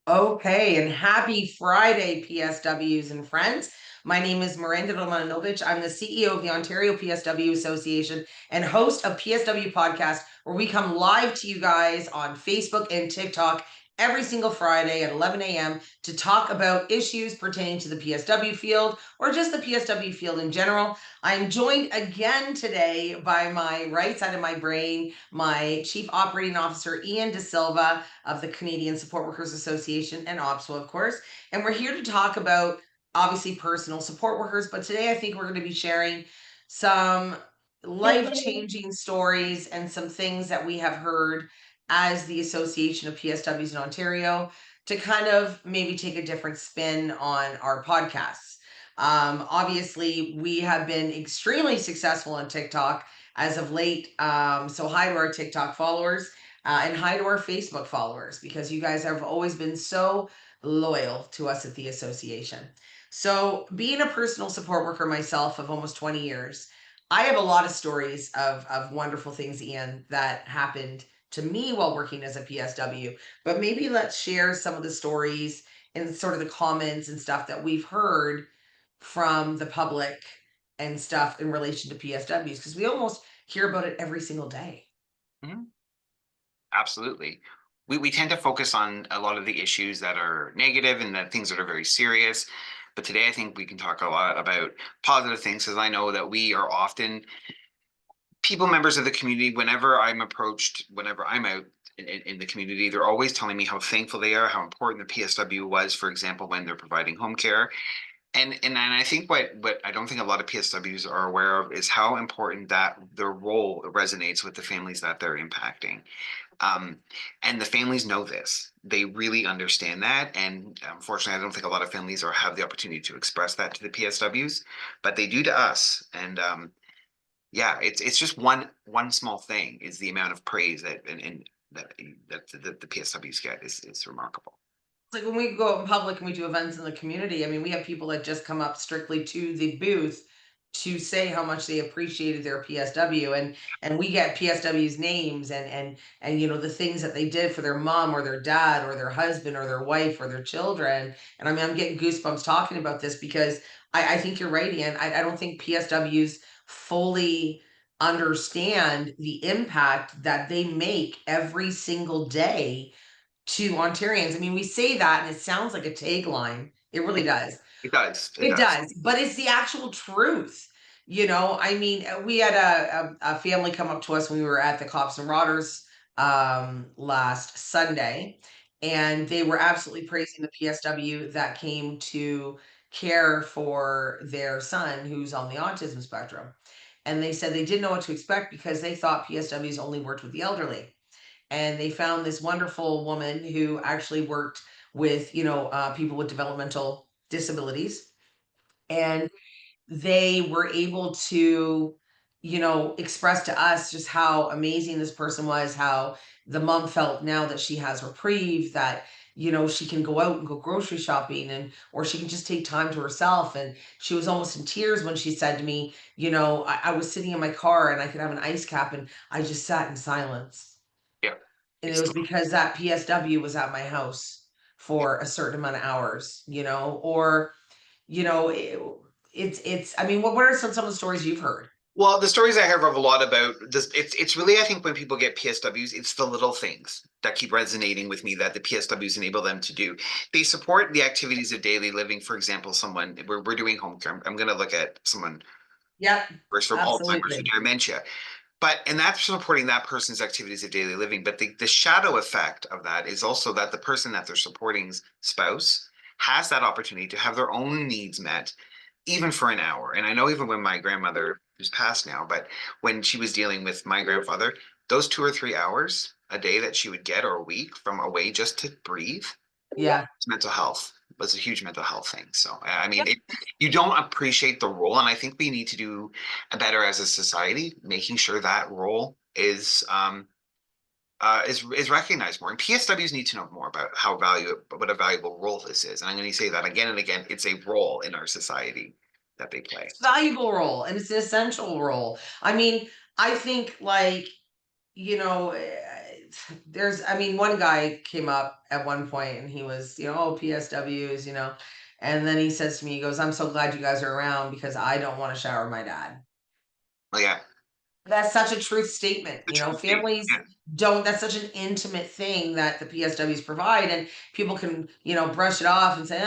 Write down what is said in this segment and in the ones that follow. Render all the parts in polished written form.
Okay, and happy Friday, PSWs and friends. My name is Miranda Romanowicz. I'm the CEO of the Ontario PSW Association and host of PSW Podcast, where we come live to you guys on Facebook and TikTok every single Friday at 11 a.m. to talk about issues pertaining to the PSW field or just the PSW field in general. I'm joined again today by my right side of my brain, my Chief Operating Officer, Ian DaSilva of the Canadian Support Workers Association and OPSWA, of course. And we're here to talk about obviously personal support workers, but today I think we're going to be sharing some life-changing stories and some things that we have heard as the Association of PSWs in Ontario to kind of maybe take a different spin on our podcasts. Obviously, we have been extremely successful on TikTok as of late. So hi to our TikTok followers. And hi to our Facebook followers, because you guys have always been so loyal to us at the association. So, being a personal support worker myself of almost 20 years, I have a lot of stories of wonderful things, Ian, that happened to me while working as a PSW. But maybe let's share some of the stories and sort of the comments and stuff that we've heard from the public and stuff in relation to PSWs, because we almost hear about it every single day. Mhm. Absolutely. We tend to focus on a lot of the issues that are negative and the things that are very serious. But today I think we can talk a lot about positive things, because I know that we are often people, members of the community. Whenever I'm approached, whenever I'm out in the community, they're always telling me how thankful they are, how important the PSW was, for example, when they're providing home care. And I think what I don't think a lot of PSWs are aware of is how important that their role resonates with the families that they're impacting. Um, and the families know this. They really understand that. And unfortunately, I don't think a lot of families or have the opportunity to express that to the PSWs, but they do to us. And yeah, it's just one small thing is the amount of praise and that the PSWs get is remarkable. Like when we go out in public and we do events in the community, I mean, we have people that just come up strictly to the booth to say how much they appreciated their PSW, and we get PSW's names and the things that they did for their mom or their dad or their husband or their wife or their children. And I mean, I'm getting goosebumps talking about this because I think you're right, Ian. I don't think PSWs fully understand the impact that they make every single day to Ontarians. I mean, we say that and it sounds like a tagline. It really does. It does. It It does. does, but it's the actual truth. I mean, we had a family come up to us when we were at the Cops and Rodders last Sunday, and they were absolutely praising the PSW that came to care for their son who's on the autism spectrum. And they said they didn't know what to expect because they thought PSWs only worked with the elderly, and they found this wonderful woman who actually worked with people with developmental disabilities, and they were able to express to us just how amazing this person was, how the mom felt now that she has reprieve, that she can go out and go grocery shopping, and or she can just take time to herself. And she was almost in tears when she said to me, I was sitting in my car and I could have an ice cap and I just sat in silence, Yeah. and it It's was because that PSW was at my house for a certain amount of hours, or it's. I mean, what are some of the stories you've heard? Well, the stories I have a lot about this. It's really, I think, when people get PSWs, it's the little things that keep resonating with me that the PSWs enable them to do. They support the activities of daily living. For example, someone we're doing home care. I'm going to look at someone Yep, first from Alzheimer's or absolutely. dementia. And that's supporting that person's activities of daily living. But the shadow effect of that is also that the person that they're supporting's spouse has that opportunity to have their own needs met, even for an hour. And I know even when my grandmother, who's passed now, but when she was dealing with my grandfather, those 2 or 3 hours a day that she would get, or a week, from away just to breathe, Yeah. mental health was a huge mental health thing. So I mean, you don't appreciate the role, and I think we need to do a better as a society, making sure that role is recognized more. And PSWs need to know more about what a valuable role this is. And I'm going to say that again and again. It's a role in our society that they play. It's a valuable role and it's an essential role. I mean, I think, like, you know, I mean, one guy came up at one point and he was, oh, PSWs, and then he says to me, he goes, I'm so glad you guys are around because I don't want to shower my dad. Well, yeah, That's such a truth statement. the truth statement. Families Yeah, don't, that's such an intimate thing that the PSWs provide, and people can, brush it off and say,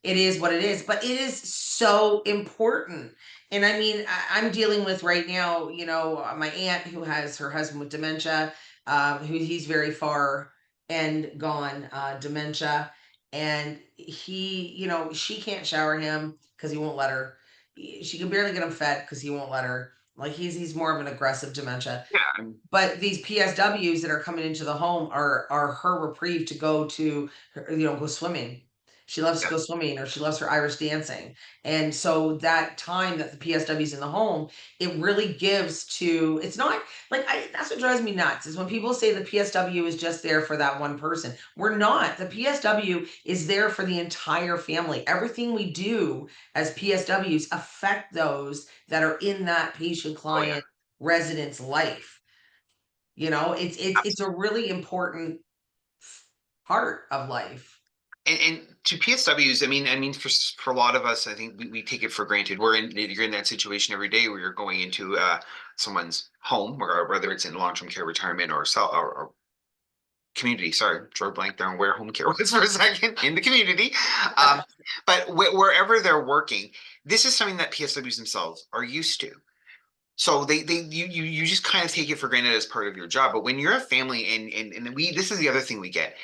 it is what it is, but it is so important. And I mean, I'm dealing with right now, my aunt who has her husband with dementia, who he's very far and gone, dementia. And he, she can't shower him because he won't let her. She can barely get him fed because he won't let her. Like he's more of an aggressive dementia. yeah, I'm, But these PSWs that are coming into the home are her reprieve to go to, go swimming. She loves to yeah, go swimming, or she loves her Irish dancing. And so that time that the PSW's in the home, it really gives to, it's not like, that's what drives me nuts is when people say the PSW is just there for that one person. We're not. The PSW is there for the entire family. Everything we do as PSWs affect those that are in that patient oh yeah, client resident's life. It's a really important part of life. and to PSWs, I mean, for a lot of us, I think we take it for granted. You're in that situation every day where you're going into someone's home, or whether it's in long-term care, retirement, or community. Sorry, drew a blank there on where home care was for a second in the community. Um, but wherever they're working, this is something that PSWs themselves are used to. So you just kind of take it for granted as part of your job. But when you're a family, and we this is the other thing we get.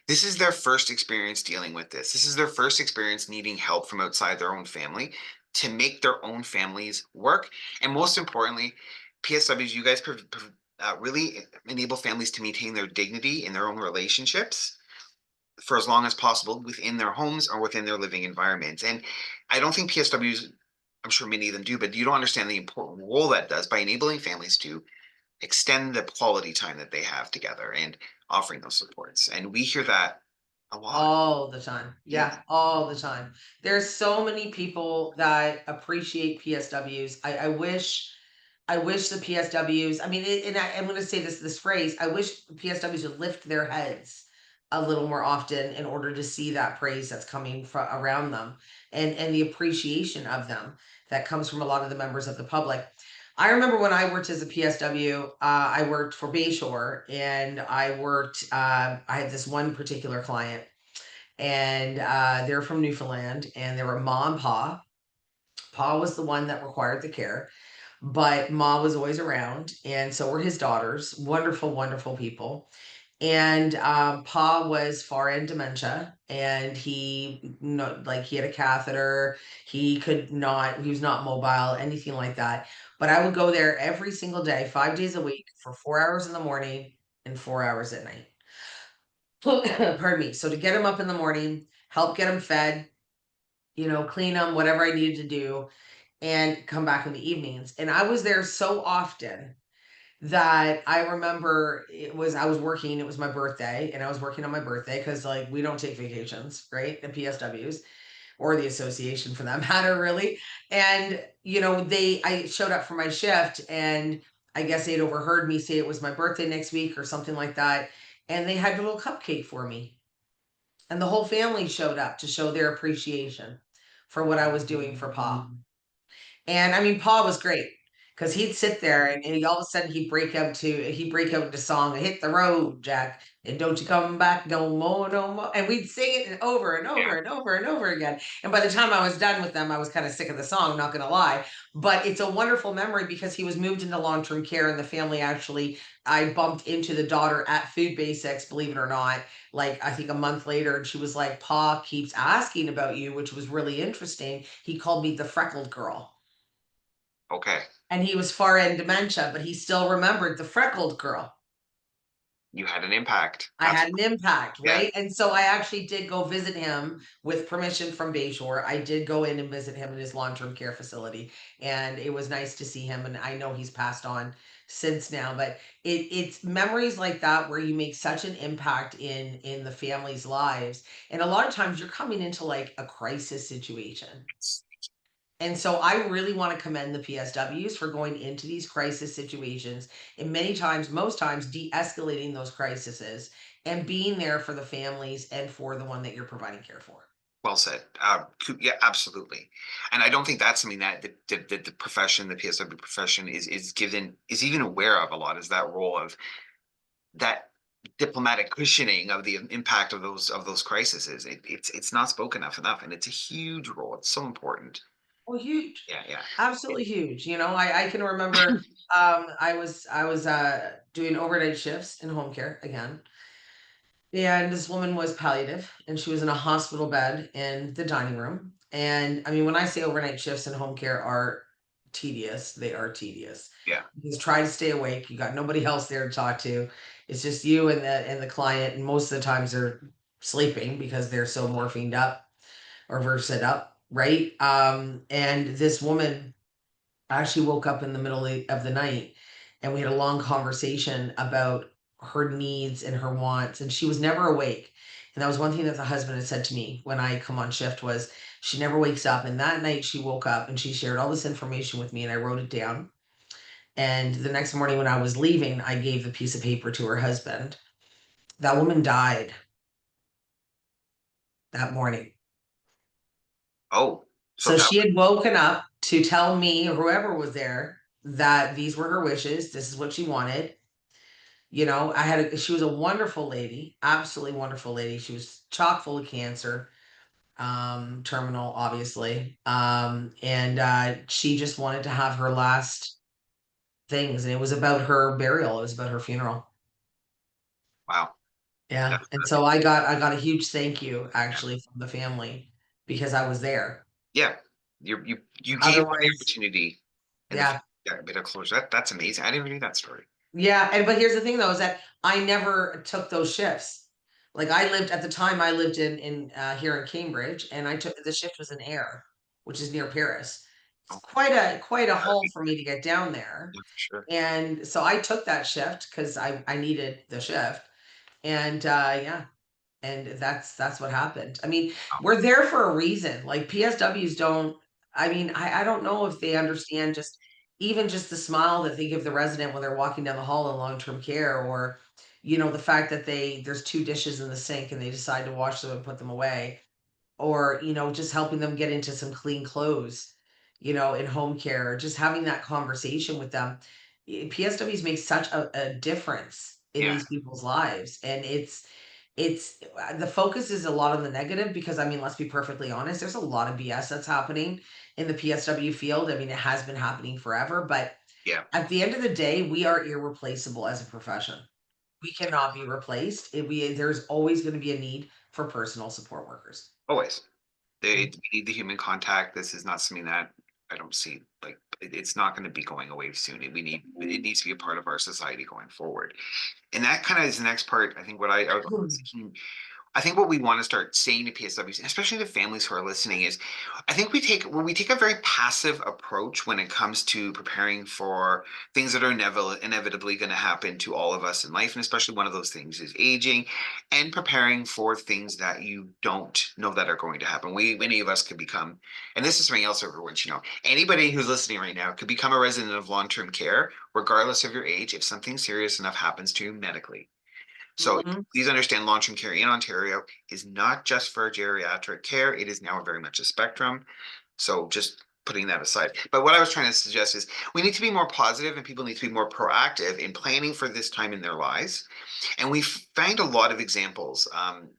This is their first experience dealing with this. This is their first experience needing help from outside their own family to make their own families work. And most importantly, PSWs, you guys really enable families to maintain their dignity in their own relationships for as long as possible within their homes or within their living environments. And I don't think PSWs, I'm sure many of them do, but you don't understand the important role that does by enabling families to extend the quality time that they have together and offering those supports. And we hear that a lot. All the time. Yeah. Yeah, all the time. There's so many people that appreciate PSWs. I wish the PSWs, I mean, I'm going to say this phrase, I wish PSWs would lift their heads a little more often in order to see that praise that's coming from around them, and the appreciation of them that comes from a lot of the members of the public. I remember when I worked as a PSW, I worked for Bayshore, and I had this one particular client, and they're from Newfoundland, and they were Ma and Pa. Pa was the one that required the care, but Ma was always around, and so were his daughters. Wonderful, wonderful people. And Pa was far end dementia, and he, like he had a catheter. He was not mobile, anything like that. But I would go there every single day, 5 days a week, for 4 hours in the morning and 4 hours at night. Pardon me. So to get him up in the morning, help get him fed, clean him, whatever I needed to do, and come back in the evenings. And I was there so often that I remember I was working, it was my birthday, and I was working on my birthday because like we don't take vacations, right? The PSWs or the association for that matter, really. And I showed up for my shift, and I guess they'd overheard me say it was my birthday next week or something like that. And they had a little cupcake for me. And the whole family showed up to show their appreciation for what I was doing for Pa. And I mean, Paul was great because he'd sit there, and all of a sudden he'd break out into song, "Hit the road, Jack, and don't you come back no more, no more." And we'd sing it over and over Yeah. and over and over again. And by the time I was done with them, I was kind of sick of the song, not gonna lie. But it's a wonderful memory because he was moved into long-term care, and the family actually, I bumped into the daughter at Food Basics, believe it or not, like I think a month later, and she was like, "Pa keeps asking about you," which was really interesting. He called me the freckled girl. Okay. And he was far end dementia, but he still remembered the freckled girl. You had an impact. I had an impact, Yeah. right? And so I actually did go visit him with permission from Bayshore. I did go in and visit him in his long-term care facility, and it was nice to see him. And I know he's passed on since now, but it's memories like that where you make such an impact in the family's lives. And a lot of times you're coming into like a crisis situation. And so I really want to commend the PSWs for going into these crisis situations and many times, most times, de-escalating those crises and being there for the families and for the one that you're providing care for. Well said. Yeah, absolutely. And I don't think that's something that the profession, the PSW profession, is even aware of a lot. Is that role of that diplomatic cushioning of the impact of those crises. It's not spoken of enough, and it's a huge role. It's so important. Well, huge. Yeah, yeah, Absolutely huge. I can remember I was doing overnight shifts in home care again. And this woman was palliative and she was in a hospital bed in the dining room. And I mean, when I say overnight shifts in home care are tedious, they are tedious. yeah. Because try to stay awake. You got nobody else there to talk to. It's just you and the client. And most of the times they're sleeping because they're so morphined up or versed up, right? And this woman I actually woke up in the middle of the night and we had a long conversation about her needs and her wants, and she was never awake. And that was one thing that the husband had said to me when I come on shift was she never wakes up. And that night she woke up and she shared all this information with me and I wrote it down. And the next morning when I was leaving, I gave the piece of paper to her husband. That woman died that morning. Oh, so So that she had woken up to tell me or whoever was there that these were her wishes. This is what she wanted. She was a wonderful lady, absolutely wonderful lady. She was chock full of cancer, terminal, obviously. And she just wanted to have her last things. And it was about her burial. It was about her funeral. wow. Yeah. That's And so I got a huge thank you yeah, actually from the family because I was there. yeah. You gave them the Otherwise, opportunity and yeah. a bit of closure. That's amazing. I didn't read that story. Yeah, but here's the thing though, is that I never took those shifts. Like I lived at the time I lived in here in Cambridge and I took the shift was in Ayr, which is near Paris. It's Oh, quite a haul sorry. for me to get down there. Yeah, for sure. And so I took that shift because I needed the shift. And yeah, and that's what happened. I mean, Wow. we're there for a reason. Like PSWs don't, I mean, I don't know if they understand just even just the smile that they give the resident when they're walking down the hall in long-term care, or the fact that there's two dishes in the sink and they decide to wash them and put them away, or just helping them get into some clean clothes, in home care, or just having that conversation with them. PSWs make such a difference in Yeah, these people's lives, and it's the focus is a lot on the negative because I mean, let's be perfectly honest, there's a lot of BS that's happening in the PSW field. I mean, it has been happening forever, but yeah. at the end of the day, we are irreplaceable as a profession. We cannot be replaced. There's always going to be a need for personal support workers. Always. We need the human contact. This is not something that I don't see like it's not going to be going away soon. It needs to be a part of our society going forward. And that kind of is the next part. I think I was thinking I think what we want to start saying to PSWs, and especially the families who are listening, is I think we take a very passive approach when it comes to preparing for things that are inevitably going to happen to all of us in life, and especially one of those things is aging and preparing for things that you don't know that are going to happen. Many of us could become, and this is something else everyone should know. Anybody who's listening right now could become a resident of long-term care, regardless of your age, if something serious enough happens to you medically. So Mhm. please understand long-term care in Ontario is not just for geriatric care. It is now very much a spectrum. So just putting that aside. But what I was trying to suggest is we need to be more positive and people need to be more proactive in planning for this time in their lives. And we found a lot of examples.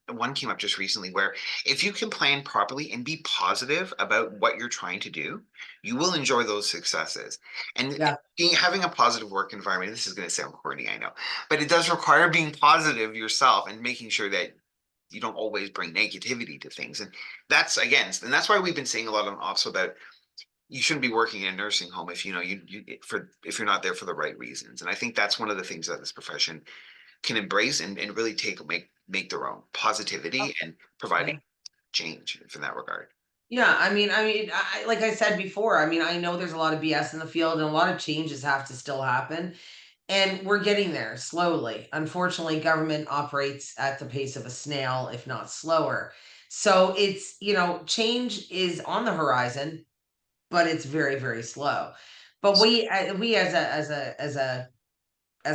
One came up just recently where if you can plan properly and be positive about what you're trying to do, you will enjoy those successes. And Yeah. having a positive work environment, this is going to sound corny, I know, but it does require being positive yourself and making sure that you don't always bring negativity to things. And that's against, and that's why we've been saying a lot on also about you shouldn't be working in a nursing home if if you're not there for the right reasons. And I think that's one of the things that this profession can embrace and really make their own positivity and providing Okay. change for that regard. Yeah, like I said before, I mean, I know there's a lot of BS in the field and a lot of changes have to still happen. And we're getting there slowly. Unfortunately, government operates at the pace of a snail, if not slower. So change is on the horizon. but it's very, very slow. But we as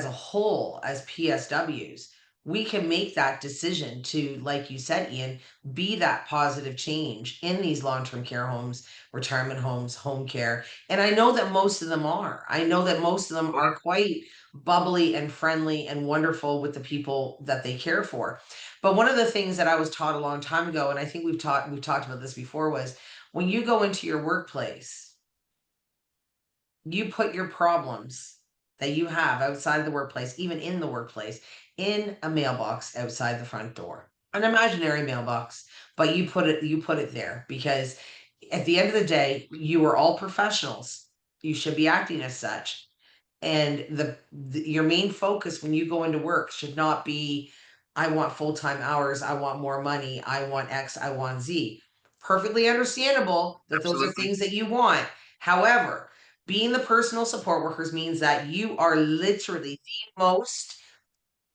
a whole, as PSWs, we can make that decision to, like you said, Ian, be that positive change in these long-term care homes, retirement homes, home care. And I know that most of them are. I know that most of them are quite bubbly and friendly and wonderful with the people that they care for. But one of the things that I was taught a long time ago, and I think we've talked about this before, was when you go into your workplace, you put your problems that you have outside of the workplace, even in the workplace, in a mailbox outside the front door. An imaginary mailbox, but you put it there because at the end of the day, you are all professionals. You should be acting as such. And your main focus when you go into work should not be, I want full-time hours, I want more money, I want X, I want Z. Perfectly understandable that those are Absolutely. things that you want. However, being the personal support workers means that you are literally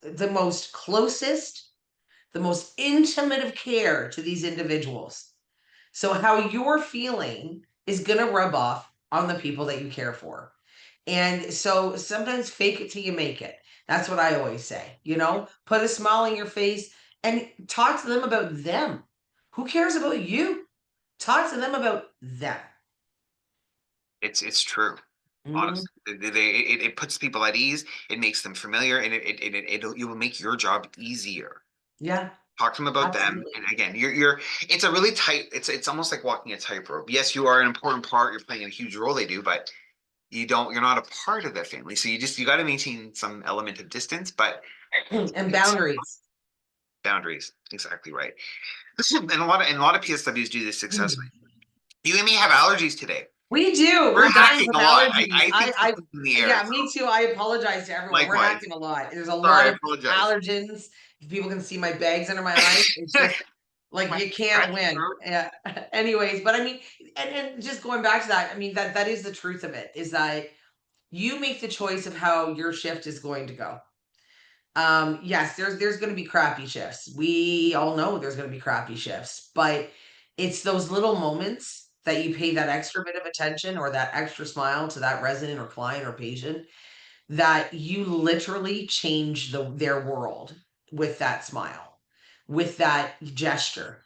the most closest, the most intimate of care to these individuals. So how you're feeling is going to rub off on the people that you care for. And so sometimes fake it till you make it. That's what I always say. Put a smile on your face and talk to them about them. Who cares about you? Talk to them about them. It's true. Mhm. Honestly, it puts people at ease. It makes them familiar, and it will make your job easier. Yeah, Talk to them about them, absolutely. and again, you're. It's a really tight. It's almost like walking a tightrope. Yes, you are an important part. You're playing a huge role. They do, but you don't. You're not a part of that family. So you got to maintain some element of distance, but And it's boundaries. boundaries. Exactly right. And a lot of PSWs do this successfully. You and me have allergies today. We do. We're We're dying hacking of a lot. allergies. I think something's in the air. Yeah, me too. I apologize to everyone. We're Likewise. hacking a lot. There's a Sorry, lot I of apologize. allergens. People can see my bags under my eyes. It's just like My you can't scratchy win. throat. Yeah. Anyways, but I mean, and just going back to that, I mean that is the truth of it, is that you make the choice of how your shift is going to go. Yes, there's going to be crappy shifts. We all know there's going to be crappy shifts, but it's those little moments that you pay that extra bit of attention or that extra smile to that resident or client or patient, that you literally change their world with that smile, with that gesture.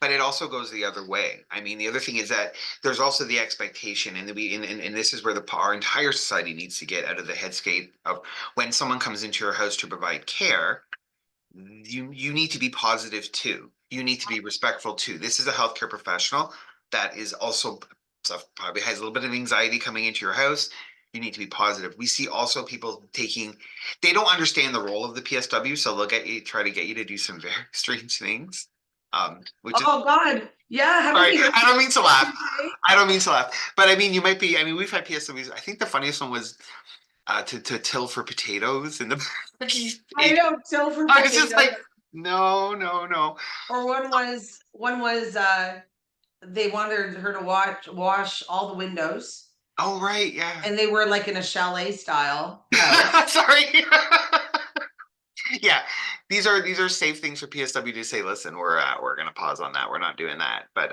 But it also goes the other way. I mean, the other thing is that there's also the expectation, and this is where our entire society needs to get out of the headscape of when someone comes into your house to provide care, you need to be positive too. You need to be respectful too. This is a healthcare professional that is also probably has a little bit of anxiety coming into your house. You need to be positive. We see also people they don't understand the role of the PSW, so they'll try to get you to do some very strange things. Which is Oh God, yeah. Haven't sorry, we heard I don't mean to laugh. today? I don't mean to laugh, but I mean you might be. I mean we've had PSWs. I think the funniest one was to till for potatoes in the. I know, till for I was just potatoes. like, no, no, no. Or one was they wanted her to wash all the windows, Oh, right, yeah. and they were like in a chalet style house. Sorry. Yeah, these are safe things for PSW to say. Listen, we're gonna pause on that. We're not doing that. But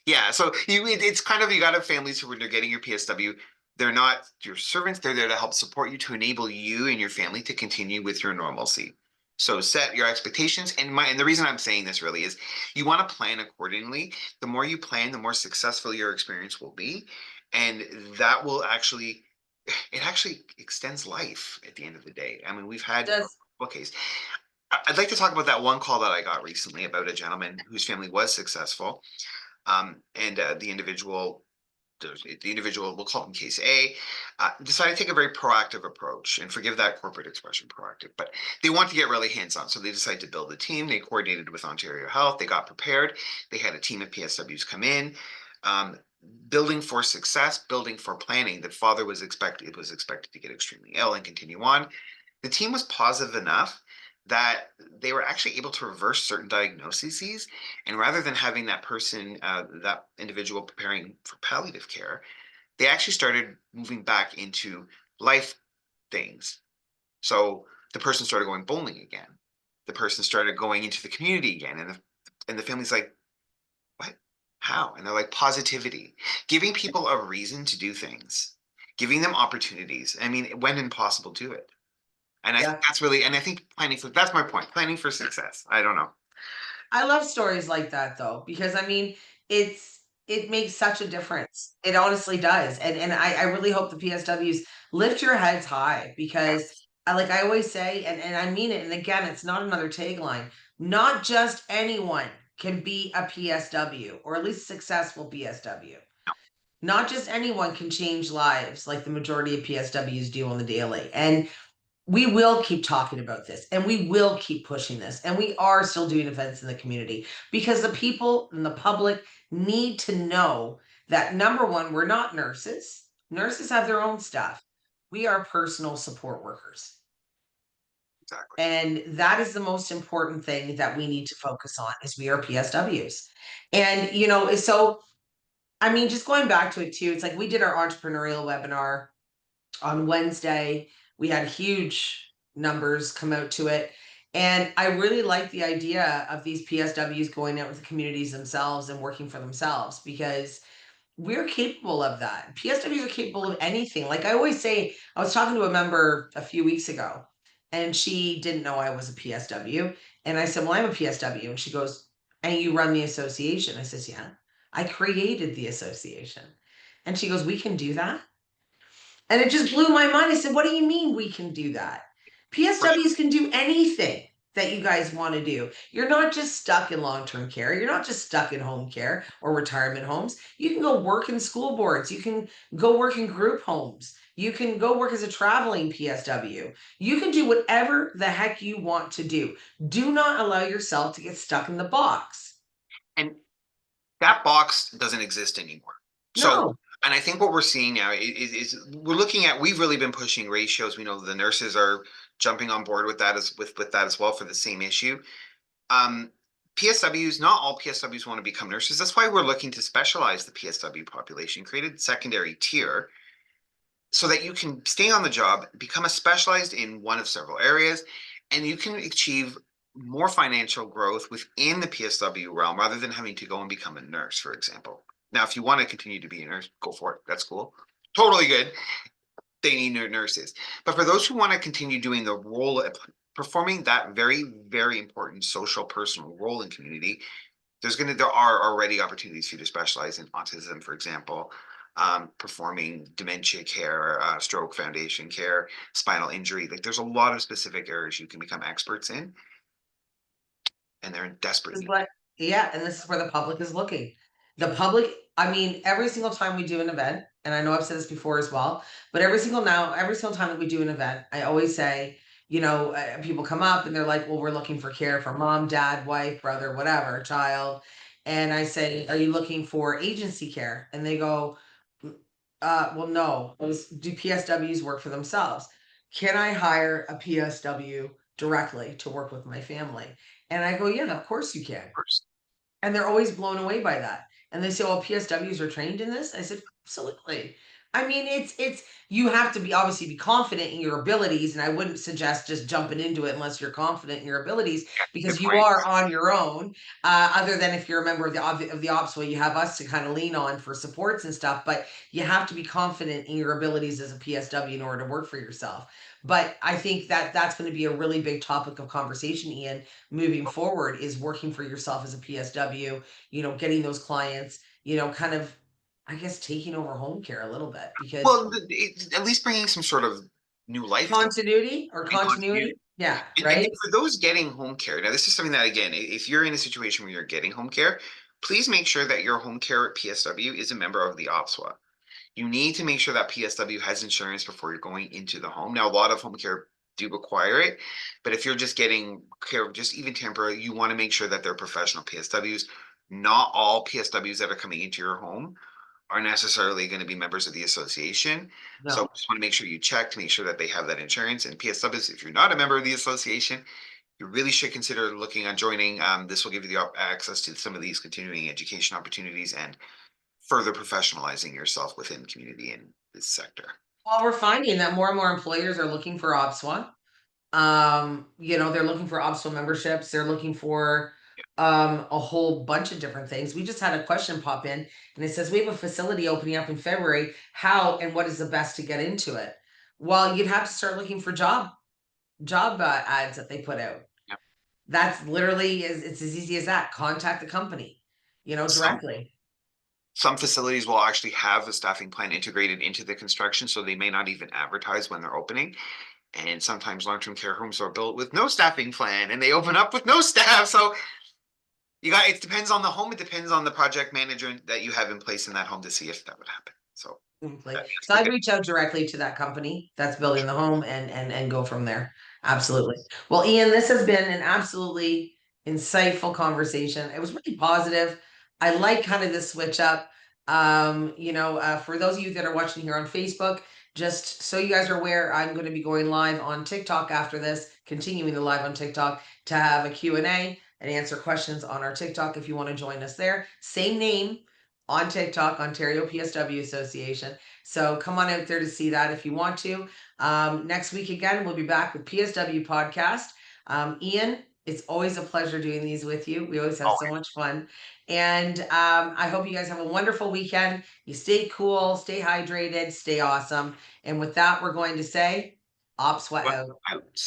yeah. So it's kind of you got to have families who when they're getting your PSW, they're not your servants. They're there to help support you to enable you and your family to continue with your normalcy. So set your expectations. And the reason I'm saying this really is you want to plan accordingly. The more you plan, the more successful your experience will be, and that will actually it actually extends life at the end of the day. I mean, we've had Does case. I'd like to talk about that one call that I got recently about a gentleman whose family was successful, and the individual, we'll call him case A, decided to take a very proactive approach, and forgive that corporate expression, proactive, but they want to get really hands-on. So they decided to build a team. They coordinated with Ontario Health. They got prepared. They had a team of PSWs come in. Um, Building for success, building for planning. The father was expected to get extremely ill and continue on. The team was positive enough that they were actually able to reverse certain diagnoses. And rather than having that individual preparing for palliative care, they actually started moving back into life things. So the person started going bowling again. The person started going into the community again. And the family's like, what? How? And they're like, positivity, giving people a reason to do things, giving them opportunities. I mean, when impossible, do it. And I think Yeah. that's really, and I think planning for, that's my point, planning for success. I don't know. I love stories like that though, because I mean, it makes such a difference. It honestly does. And I really hope the PSWs lift your heads high because I always say, and I mean it, and again, it's not another tagline. Not just anyone can be a PSW or at least successful PSW. Not just anyone can change lives like the majority of PSWs do on the daily. And we will keep talking about this and we will keep pushing this. And we are still doing events in the community because the people and the public need to know that number one, we're not nurses. Nurses have their own stuff. We are personal support workers. Exactly. And that is the most important thing that we need to focus on is we are PSWs. And so I mean, just going back to it too, it's like we did our entrepreneurial webinar on Wednesday. We had huge numbers come out to it. And I really like the idea of these PSWs going out with the communities themselves and working for themselves because we're capable of that. PSWs are capable of anything. Like I always say, I was talking to a member a few weeks ago and she didn't know I was a PSW. And I said, well, I'm a PSW. And she goes, and you run the association. I says, yeah, I created the association. And she goes, we can do that. And it just blew my mind. I said, what do you mean we can do that? For sure. PSWs can do anything that you guys want to do. You're not just stuck in long term care. You're not just stuck in home care or retirement homes. You can go work in school boards. You can go work in group homes. You can go work as a traveling PSW. You can do whatever the heck you want to do. Do not allow yourself to get stuck in the box. And that box doesn't exist anymore. So, No, and I think what we're seeing now is we're looking at, we've really been pushing ratios. We know the nurses are jumping on board with that with that as well for the same issue. Um, PSWs, not all PSWs want to become nurses. That's why we're looking to specialize the PSW population, created secondary tier so that you can stay on the job, become a specialized in one of several areas, and you can achieve more financial growth within the PSW realm rather than having to go and become a nurse, for example. Now, if you want to continue to be a nurse, go for it. That's cool. Totally good. They need nurses. But for those who want to continue doing the role of performing that very, very important social personal role in community, there are already opportunities for you to specialize in autism, for example, performing dementia care, stroke foundation care, spinal injury. Like there's a lot of specific areas you can become experts in, and they're in desperate is need. what, yeah, and this is where the public is looking. The public, I mean, every single time we do an event, and I know I've said this before as well, but every single time that we do an event, I always say, people come up and they're like, well, we're looking for care for mom, dad, wife, brother, whatever, child. And I say, are you looking for agency care? And they go, well, no. Do PSWs work for themselves? Can I hire a PSW directly to work with my family? And I go, yeah, of course you can. First. And they're always blown away by that. And they say, "Well, PSWs are trained in this." I said, "Absolutely." I mean, it's you have to be obviously be confident in your abilities, and I wouldn't suggest just jumping into it unless you're confident in your abilities Good because you point. are on your own. Other than if you're a member of the OPSWA, you have us to kind of lean on for supports and stuff. But you have to be confident in your abilities as a PSW in order to work for yourself. But I think that that's going to be a really big topic of conversation, Ian, moving forward is working for yourself as a PSW, getting those clients, kind of, I guess, taking over home care a little bit because Well, at least bringing some sort of new life to continuity or and continuity. continuity. Yeah, And right. for those getting home care, now this is something that again, if you're in a situation where you're getting home care, please make sure that your home care at PSW is a member of the OPSWA. You need to make sure that PSW has insurance before you're going into the home. Now, a lot of home care do require it, but if you're just getting care, just even temporary, you want to make sure that they're professional PSWs. Not all PSWs that are coming into your home are necessarily going to be members of the association. So No. just want to make sure you check to make sure that they have that insurance. And PSWs, if you're not a member of the association, you really should consider looking at joining. This will give you the access to some of these continuing education opportunities and further professionalizing yourself within community in this sector. Well, we're finding that more and more employers are looking for OPSWA. They're looking for OPSWA memberships. They're looking for a whole bunch of different things. We just had a question pop in and it says, we have a facility opening up in February. How and what is the best to get into it? Well, you'd have to start looking for job ads that they put out. Yep. That's literally it's as easy as that. Contact the company, Some directly. some facilities will actually have a staffing plan integrated into the construction, so they may not even advertise when they're opening. And sometimes long-term care homes are built with no staffing plan and they open up with no staff. So it depends on the home. It depends on the project manager that you have in place in that home to see if that would happen. So that's So the I'd big. reach out directly to that company that's building the home and go from there. Absolutely. Well, Ian, this has been an absolutely insightful conversation. It was really positive. I like kind of this switch up. For those of you that are watching here on Facebook, just so you guys are aware, I'm going to be going live on TikTok after this, continuing the live on TikTok to have a Q&A and answer questions on our TikTok if you want to join us there. Same name on TikTok, Ontario PSW Association. So come on out there to see that if you want to. Next week again, we'll be back with PSW Podcast. Ian, it's always a pleasure doing these with you. We always have so much fun. And I hope you guys have a wonderful weekend. You stay cool, stay hydrated, stay awesome. And with that, we're going to say, OPSWA out. Out.